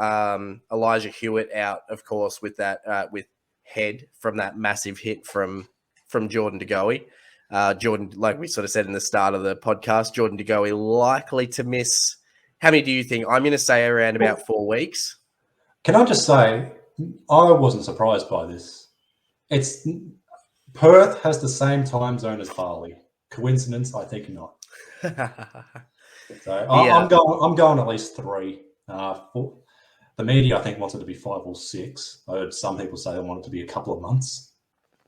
Elijah Hewitt out, of course, with that with head from that massive hit from Jordan De Goey. Jordan, like we sort of said in the start of the podcast, Jordan De Goey likely to miss. How many do you think? I'm going to say around about 4 weeks. Can I just say, I wasn't surprised by this. It's Perth has the same time zone as Bali. Coincidence? I think not. So I'm going at least 3. The media, I think, wants it to be 5 or 6. I heard some people say they want it to be a couple of months.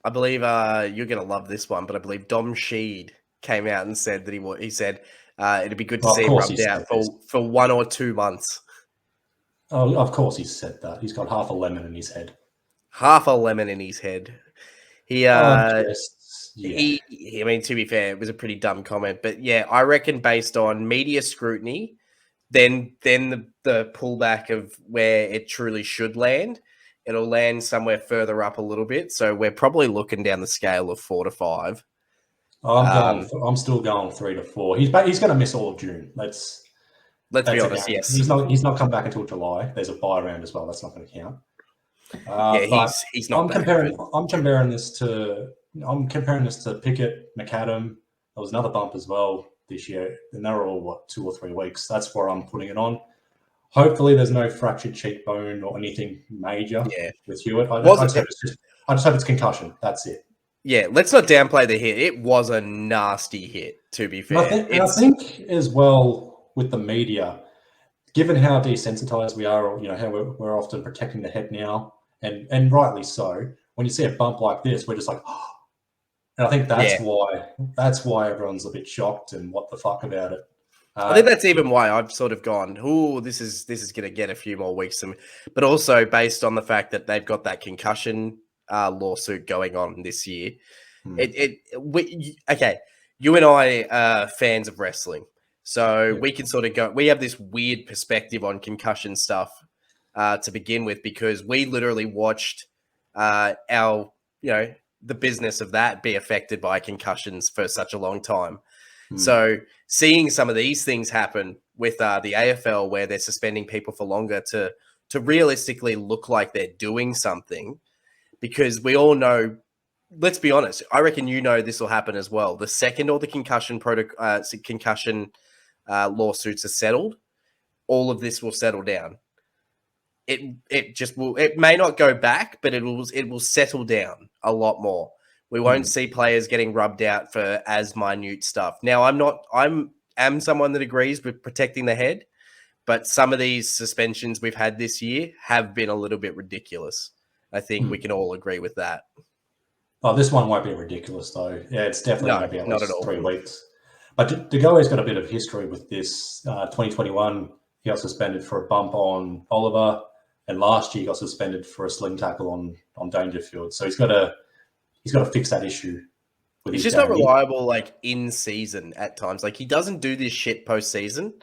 I believe you're going to love this one, but I believe Dom Sheed came out and said that he said it'd be good to see him rubbed out for 1 or 2 months. Oh, of course he said that. He's got half a lemon in his head. Half a lemon in his head. I mean, to be fair, it was a pretty dumb comment, but yeah, I reckon based on media scrutiny, then the pullback of where it truly should land, it'll land somewhere further up a little bit. So we're probably looking down the scale of 4 to 5. I'm still going 3 to 4. He's going to miss all of June. Let's be honest. Yes, he's not come back until July. There's a bye round as well. That's not going to count. He's not. I'm comparing this to Pickett, McAdam. There was another bump as well this year, and they were all 2 or 3 weeks. That's where I'm putting it on. Hopefully, there's no fractured cheekbone or anything major with Hewitt. I just hope it's concussion. That's it. Yeah, let's not downplay the hit. It was a nasty hit, to be fair. I think as well with the media, given how desensitized we are, how we're often protecting the head now, and rightly so. When you see a bump like this, we're just like, oh. And I think that's why everyone's a bit shocked and what the fuck about it. I think that's even why I've sort of gone, oh, this is going to get a few more weeks. But also based on the fact that they've got that concussion lawsuit going on this year. Okay, you and I are fans of wrestling. So we can sort of go, we have this weird perspective on concussion stuff to begin with, because we literally watched the business of that be affected by concussions for such a long time. So seeing some of these things happen with the AFL, where they're suspending people for longer to realistically look like they're doing something, because we all know, let's be honest, I reckon this will happen as well. The second all the concussion lawsuits are settled, all of this will settle down. It just will. It may not go back, but it will settle down a lot more. We won't see players getting rubbed out for as minute stuff. Now, I'm someone that agrees with protecting the head, but some of these suspensions we've had this year have been a little bit ridiculous. I think we can all agree with that. Oh, this one won't be ridiculous, though. Yeah, it's definitely going to be at least not at all. 3 weeks. But De Goey's got a bit of history with this. 2021, he got suspended for a bump on Oliver, and last year he got suspended for a sling tackle on Dangerfield. So he's got to fix that issue. He's just not reliable, like, in season at times. Like, he doesn't do this shit postseason,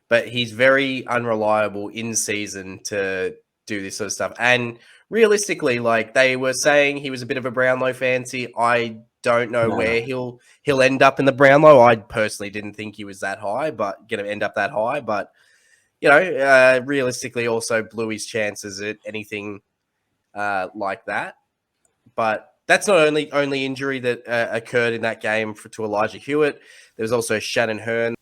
but he's very unreliable in season to do this sort of stuff. And realistically, like, they were saying he was a bit of a Brownlow fancy. I don't know where he'll end up in the Brownlow. I personally didn't think he was that high, but going to end up that high. But, realistically also blew his chances at anything like that. But that's not only injury that occurred in that game to Elijah Hewitt. There was also Shannon Hearn